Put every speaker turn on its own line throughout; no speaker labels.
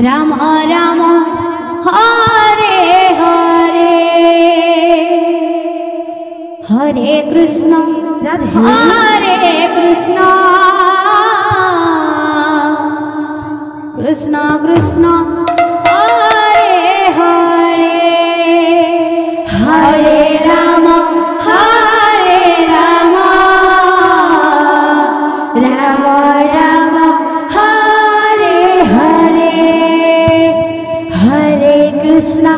Ram Ram Hare Hare Hare Krishna Hare Krishna Krishna Krishna Hare Hare Hare Ram Ram Ram Hare Hare Hare Krishna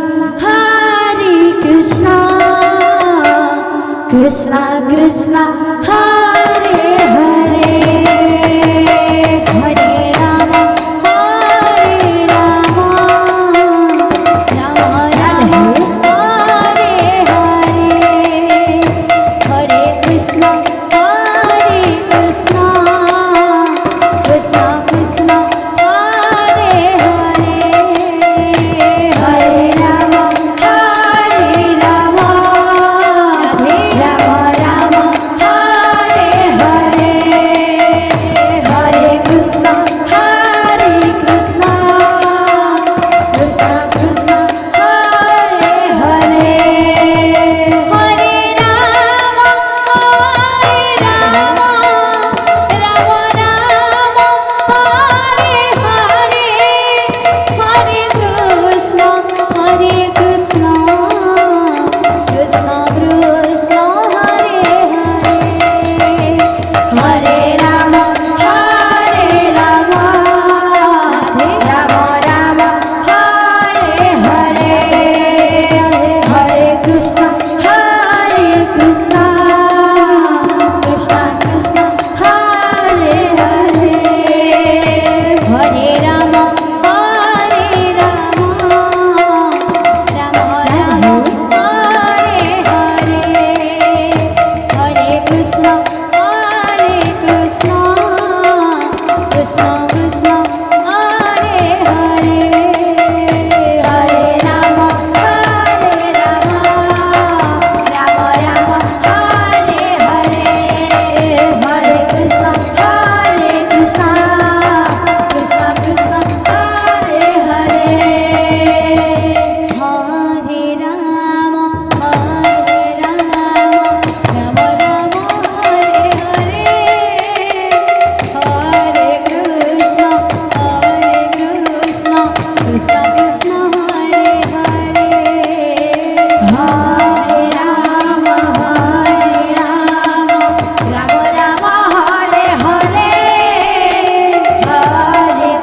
Krishna Krishna Hare Hare Hare Ram Ram Ram Hare Hare Hare Krishna Krishna Krishna Hare Hare Hare Ram Ram Hare Hare Hare Krishna Krishna Krishna Hare Hare Hare Ram Ram Hare Hare Hare Krishna Krishna Krishna Hare Hare Hare Ram Ram Ram Hare Hare Hare Krishna Krishna Krishna Hare Hare Hare Ram Ram Hare Hare Hare Krishna Krishna Krishna Hare Hare Hare Ram Ram Hare Hare Hare Krishna Krishna Hare Hare Hare Ram Ram Hare Hare Hare Krishna Krishna Krishna Hare Hare Hare Ram Ram Hare Hare Hare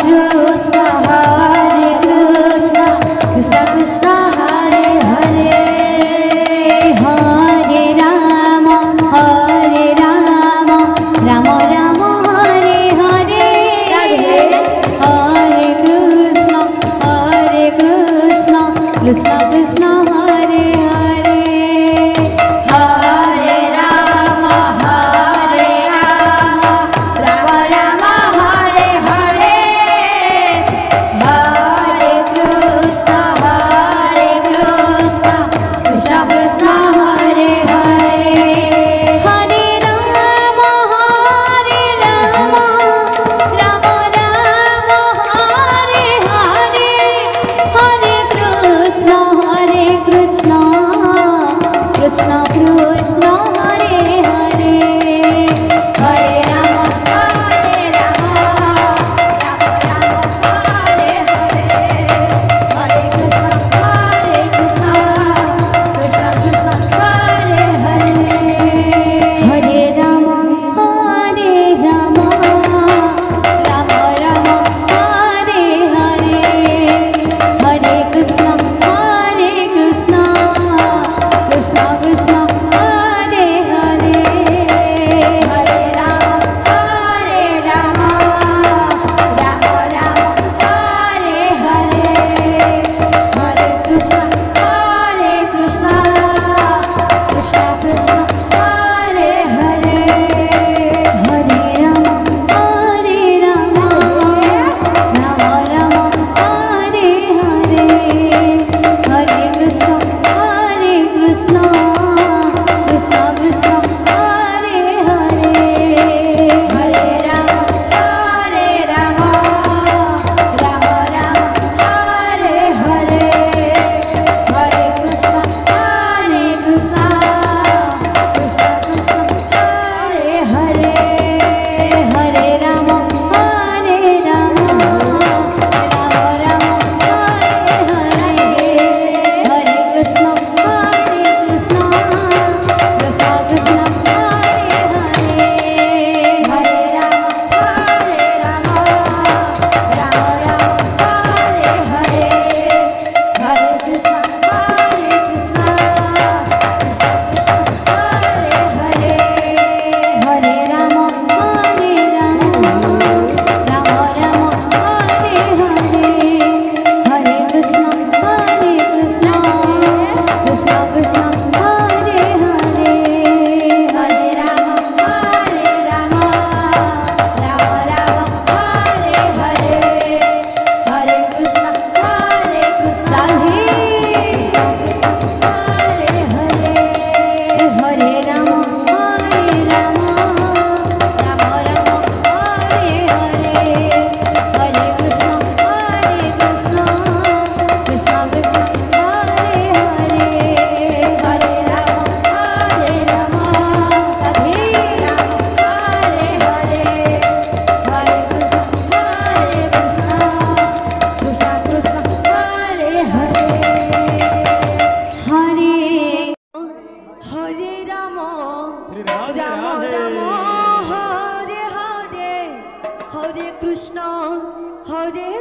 Krishna Krishna Hare Hare Hare Ram Ram Hare Hare Hare Krishna Krishna Krishna Hare Hare Hare Ram Ram Hare Hare Hare Krishna Krishna Hare Hare Hare Ram Ram Hare Hare Hare Krishna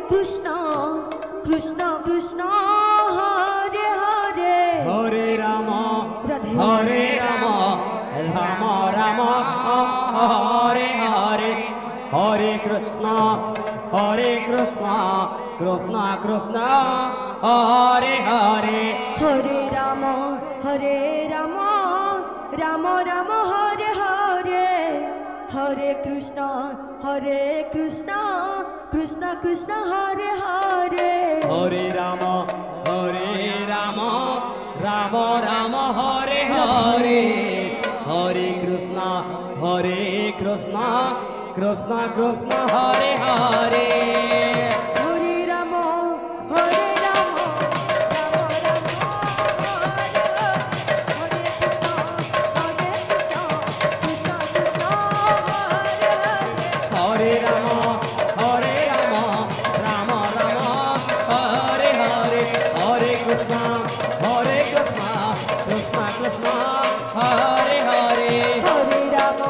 Krishna Krishna Krishna Hare Hare
Hare Ram
Radhe
Hare Ram Ram Ram Hare Hare Hare Krishna Krishna Krishna Hare Hare
Hare Ram Ram Ram Hare Hare Hare Krishna Krishna Krishna Hare Hare
Hare Ram Ram Ram Hare Hare Hare Krishna Krishna Krishna Hare Hare
Hare Ram Ram Ram Hare Hare Krishna Krishna Hare Hare
Hare Ram Ram Hare Hare Hare Krishna Krishna Krishna Hare Hare
Hare Ram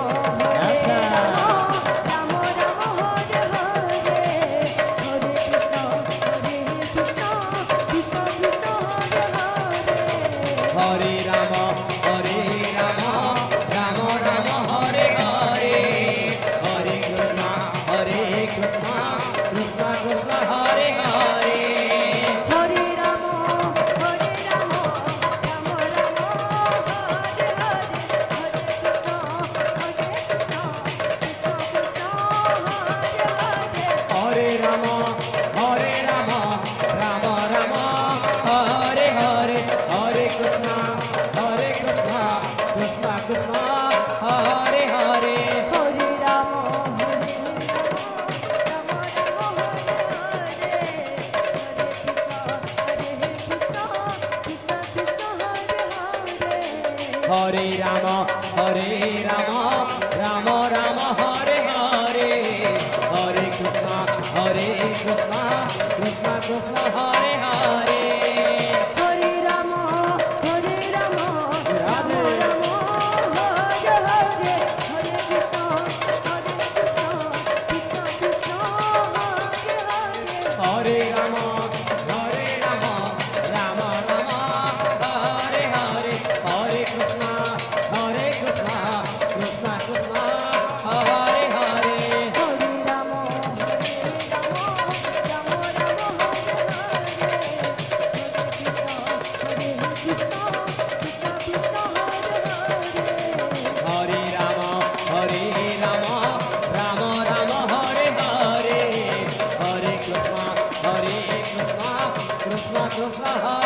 Ram Hare Hare Hare Krishna Krishna Krishna Hare Hare
Hare Ram Ram Hare Hare Hare Krishna Krishna Krishna Hare Hare
Hare Ram Ram Ram Hare Hare Hare Krishna Krishna Hare Hare
Hare Ram Ram Hare Hare Hare Krishna Krishna Krishna Hare Hare
Hare Ram Ram Hare Hare Krishna Ram Ram Hare Hare
Hare Krishna Krishna Krishna Hare Hare
Hare Ram Ram Ram Hare Hare Hare Krishna Krishna Krishna Hare Hare
Hare Ram Ram Hare Hare Hare Krishna Krishna Krishna Hare Hare
Hare Ram Ram
Krishna Krishna Hare